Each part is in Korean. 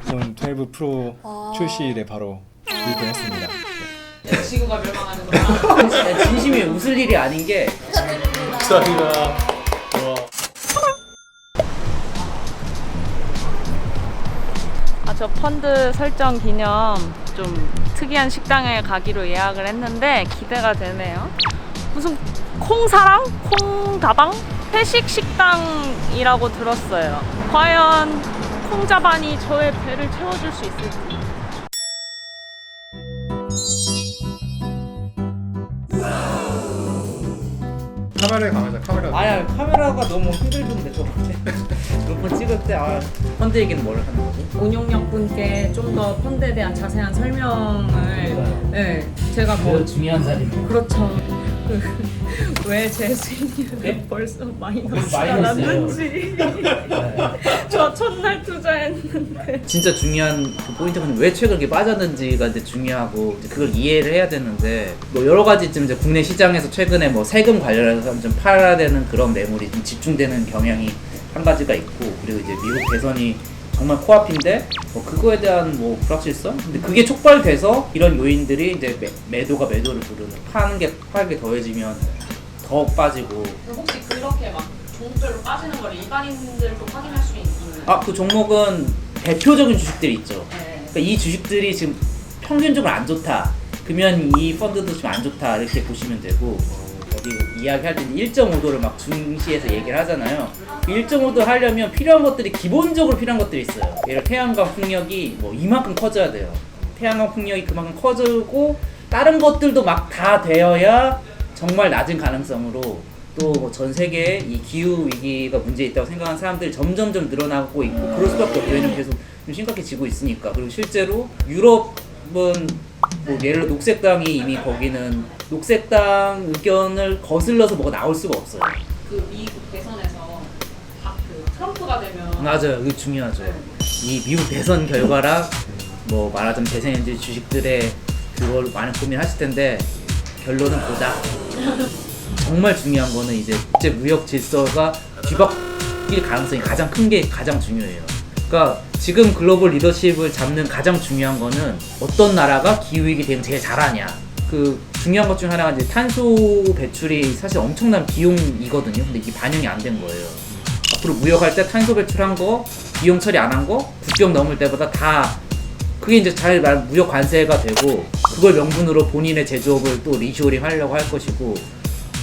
아이폰 12 프로 출시일에 바로 구입을 했습니다. 지구가 멸망하는구나. 진심이 웃을 일이 아닌 게 감사합니다. 저 펀드 설정 기념 좀 특이한 식당에 가기로 예약을 했는데 기대가 되네요. 무슨 콩사랑? 콩다방? 회식 식당이라고 들었어요. 과연 콩자반이 저의 배를 채워줄 수 있을지. 카메라에 강하자. 카메라. 아야 카메라가 너무 힘들던데 저번에 몇번 찍을 때 펀드 얘기는 뭘 하는 거지? 운용력 분께 좀 더 펀드에 대한 자세한 설명을 제가 뭐 중요한 자리네. 그렇죠. 왜 제 수익률이 네? 벌써 마이너스가 마이너스예요. 났는지 저 첫날 투자했는데 진짜 중요한 그 포인트가 왜 최근 그렇게 빠졌는지가 이제 중요하고 이제 그걸 이해를 해야 되는데 뭐 여러 가지 좀 이제 국내 시장에서 최근에 뭐 세금 관련해서 좀 팔아야 되는 그런 매물이 좀 집중되는 경향이 한 가지가 있고 그리고 이제 미국 대선이 정말 코앞인데 뭐 그거에 대한 뭐 불확실성? 근데 그게 촉발돼서 이런 요인들이 이제 매도가 매도를 부르는 파는 게 더해지면 더 빠지고. 혹시 그렇게 막 종목별로 빠지는 걸 일반인들도 확인할 수 있는? 그 종목은 대표적인 주식들이 있죠. 네. 그러니까 이 주식들이 지금 평균적으로 안 좋다. 그러면 이 펀드도 좀 안 좋다 이렇게 보시면 되고 어디 이야기할 때 1.5도를 막 중시해서 얘기를 하잖아요. 1.5도 하려면 필요한 것들이 기본적으로 필요한 것들이 있어요. 예를 들어 태양광 풍력이 뭐 이만큼 커져야 돼요. 태양광 풍력이 그만큼 커지고 다른 것들도 막 다 되어야 정말 낮은 가능성으로 또 전 세계에 이 기후 위기가 문제 있다고 생각하는 사람들이 점점점 늘어나고 있고 그럴 수밖에 없고 왜냐면 계속 좀 심각해지고 있으니까. 그리고 실제로 유럽은 뭐 예를 들어 녹색당이 이미 거기는 녹색당 의견을 거슬러서 뭐가 나올 수가 없어요. 그 미국 대선에서 그 트럼프가 되면 맞아요. 그게 중요하죠. 이 미국 대선 결과랑 뭐 말하자면 대선인지 주식들의 그걸 많은 고민하실 텐데 결론은 보다. 정말 중요한 거는 이제 국제 무역 질서가 뒤바뀔 가능성이 가장 큰 게 가장 중요해요. 그러니까 지금 글로벌 리더십을 잡는 가장 중요한 거는 어떤 나라가 기후위기 대응 제일 잘하냐. 그 중요한 것 중 하나가 이제 탄소 배출이 사실 엄청난 비용이거든요. 근데 이게 반영이 안 된 거예요. 앞으로 무역할 때 탄소 배출한 거, 비용 처리 안 한 거, 국경 넘을 때보다 다 그게 이제 잘 말하면 무역 관세가 되고 그걸 명분으로 본인의 제조업을 또 리쇼링 하려고 할 것이고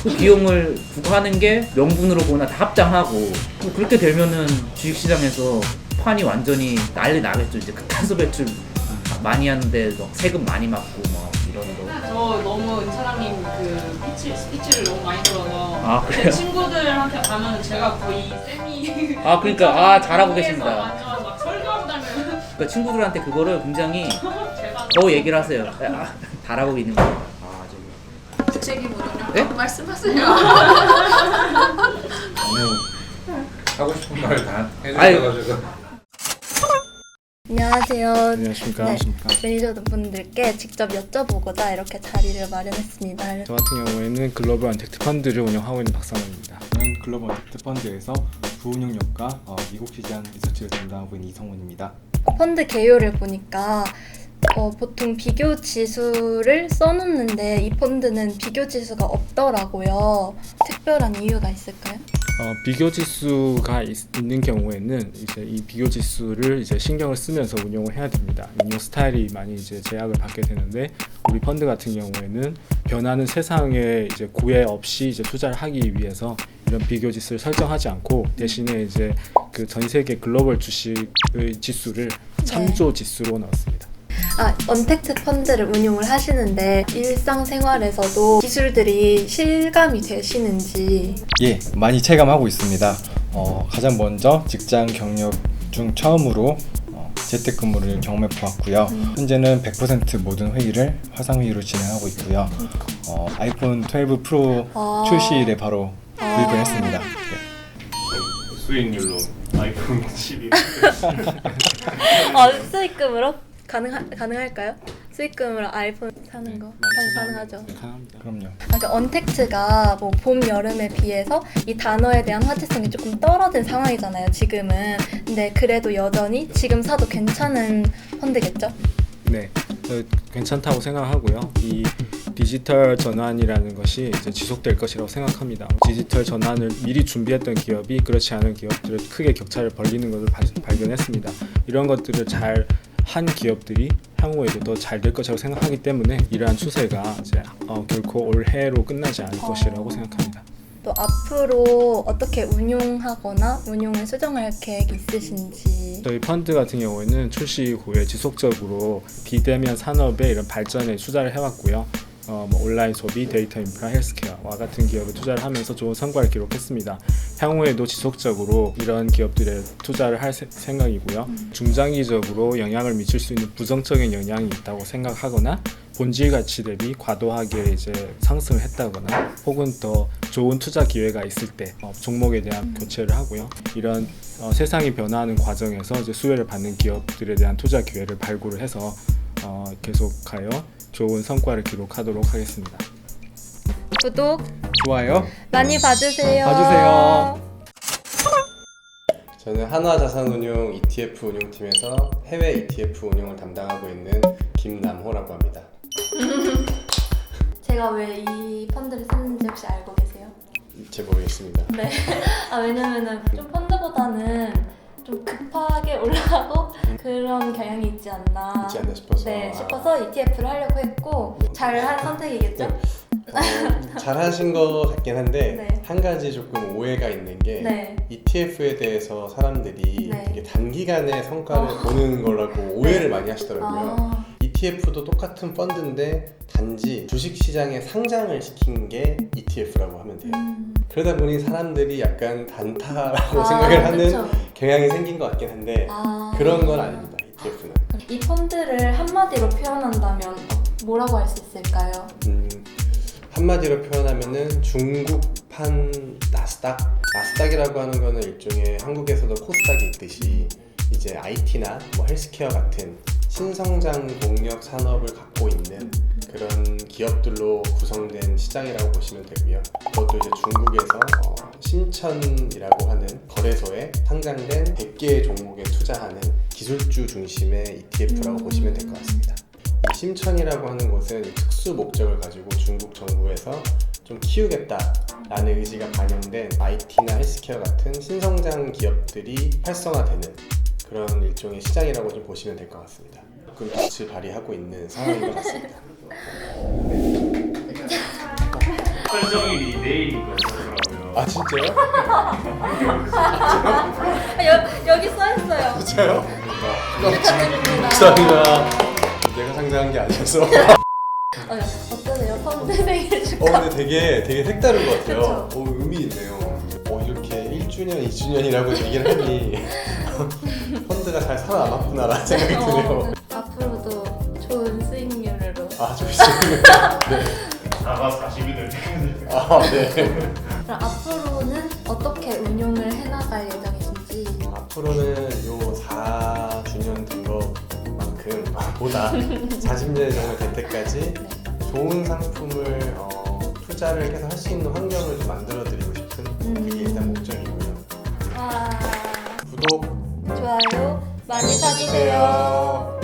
그 비용을 부과하는 게 명분으로 보나 다 합장하고 그렇게 되면은 주식시장에서 판이 완전히 난리 나겠죠. 이제 그 탄소 배출 많이 하는데 막 세금 많이 맞고 막 이런 거. 저 너무 은사장님 그 스피치를 너무 많이 들어서 그래요? 제 친구들한테 가면 제가 거의 쌤이 그러니까 잘하고 계십니다. 완전 막 설교한다면 그러니까 친구들한테 그거를 굉장히 제가 더 얘기를 하세요. 잘하고 있는 거예요. 책임으로요? 네? 말씀하세요. 너무 하고 싶은 말 다 아유. 해주셔가지고 안녕하세요. 안녕하십니까. 네, 매니저분들께 직접 여쭤보고자 이렇게 자리를 마련했습니다. 저 같은 경우에는 글로벌 언택트 펀드를 운영하고 있는 박상원입니다. 저는 글로벌 언택트 펀드에서 부운용력과 미국 시장 리서치를 담당하고 있는 이성훈입니다. 펀드 개요를 보니까 보통 비교 지수를 써놓는데 이 펀드는 비교 지수가 없더라고요. 특별한 이유가 있을까요? 비교 지수가 있는 경우에는 이제 이 비교 지수를 이제 신경을 쓰면서 운용을 해야 됩니다. 운용 스타일이 많이 이제 제약을 받게 되는데 우리 펀드 같은 경우에는 변하는 세상에 이제 구애 없이 이제 투자를 하기 위해서 이런 비교 지수를 설정하지 않고 대신에 이제 그 전 세계 글로벌 주식의 지수를 참조 지수로 넣었습니다. 언택트 펀드를 운용을 하시는데 일상생활에서도 기술들이 실감이 되시는지. 예, 많이 체감하고 있습니다. 가장 먼저 직장 경력 중 처음으로 재택근무를 경험해 보았고요. 현재는 100% 모든 회의를 화상회의로 진행하고 있고요. 아이폰 12 프로 출시일에 바로 구입을 했습니다. 수익률로 아이폰 12. 수익금으로 가능할까요? 수익금으로 아이폰 사는 거 가능하죠? 네, 가능합니다. 그럼요. 그러니까 언택트가 뭐 봄, 여름에 비해서 이 단어에 대한 화제성이 조금 떨어진 상황이잖아요, 지금은. 근데 그래도 여전히 지금 사도 괜찮은 펀드겠죠? 네, 괜찮다고 생각하고요. 이 디지털 전환이라는 것이 이제 지속될 것이라고 생각합니다. 디지털 전환을 미리 준비했던 기업이 그렇지 않은 기업들을 크게 격차를 벌리는 것을 발견했습니다. 이런 것들을 잘 한 기업들이 향후에도 더 잘 될 것이라고 생각하기 때문에 이러한 추세가 이제 결코 올해로 끝나지 않을 것이라고 생각합니다. 또 앞으로 어떻게 운용하거나 운용을 수정할 계획 있으신지. 저희 펀드 같은 경우에는 출시 후에 지속적으로 비대면 산업의 이런 발전에 투자를 해왔고요. 뭐 온라인 소비, 데이터 인프라, 헬스케어와 같은 기업에 투자를 하면서 좋은 성과를 기록했습니다. 향후에도 지속적으로 이런 기업들에 투자를 할 생각이고요. 중장기적으로 영향을 미칠 수 있는 부정적인 영향이 있다고 생각하거나 본질 가치 대비 과도하게 이제 상승을 했다거나 혹은 더 좋은 투자 기회가 있을 때 종목에 대한 교체를 하고요. 이런 세상이 변화하는 과정에서 이제 수혜를 받는 기업들에 대한 투자 기회를 발굴을 해서 계속하여 좋은 성과를 기록하도록 하겠습니다. 구독 좋아요. 많이 봐주세요. 봐주세요. 저는 한화자산운용 ETF 운용팀에서 해외 ETF 운용을 담당하고 있는 김남호라고 합니다. 제가 왜 이 펀드를 썼는지 혹시 알고 계세요? 잘 모르겠습니다. 네. 왜냐면은 좀 펀드보다는 좀 급하게 올라가고 그런 경향이 있지 않나. 있지 않나 싶어서. 네, 싶어서 ETF를 하려고 했고 잘한 선택이겠죠? 잘하신 것 같긴 한데 네. 한 가지 조금 오해가 있는 게 네. ETF에 대해서 사람들이 네. 되게 단기간에 성과를 보는 거라고 오해를 많이 하시더라고요. ETF도 똑같은 펀드인데 단지 주식시장에 상장을 시킨 게 ETF라고 하면 돼요. 그러다 보니 사람들이 약간 단타라고 생각을 하는 그쵸. 경향이 생긴 것 같긴 한데 그런 건 아닙니다. ETF는. 이 펀드를 한마디로 표현한다면 뭐라고 할 수 있을까요? 한마디로 표현하면은 중국판 나스닥? 나스닥이라고 하는 거는 일종의 한국에서도 코스닥이 있듯이 이제 IT나 뭐 헬스케어 같은 신성장 동력 산업을 갖고 있는 그런 기업들로 구성된 시장이라고 보시면 되고요. 그것도 이제 중국에서 심천이라고 하는 거래소에 상장된 100개의 종목에 투자하는 기술주 중심의 ETF라고 보시면 될 것 같습니다. 이 심천이라고 하는 곳은 특수 목적을 가지고 중국 정부에서 좀 키우겠다라는 의지가 반영된 IT나 헬스케어 같은 신성장 기업들이 활성화되는 그런 일종의 시장이라고 좀 보시면 될 것 같습니다. 조금 빛을 발휘하고 있는 상황인 것 같습니다. 설정일이 내일인 거더라고요. 아 진짜요? 여기 써있어요. 진짜요? 축하드립니다. 감사합니다. 내가 상장한 게 아니어서. 어떠세요? 펀드 생일 축하. 근데 되게 색다른 것 같아요. 의미 있네요. 이렇게 1주년, 2주년이라고 얘기를 하니 펀드가 잘 살아남았구나라는 생각이 드네요. 앞으로도 좋은 수익률로. 좋습니다. 네. 4가 40일 네. 그럼 앞으로는 어떻게 운용을 해나갈 예정이신지. 앞으로는 요 4주년 된 것만큼 보다 40년 정도 될 때까지 좋은 상품을 투자를 계속 할 수 있는 환경을 좀 만들어드리고 싶은 그게 일단 목적이고요. 와, 구독, 좋아요 많이 사주세요.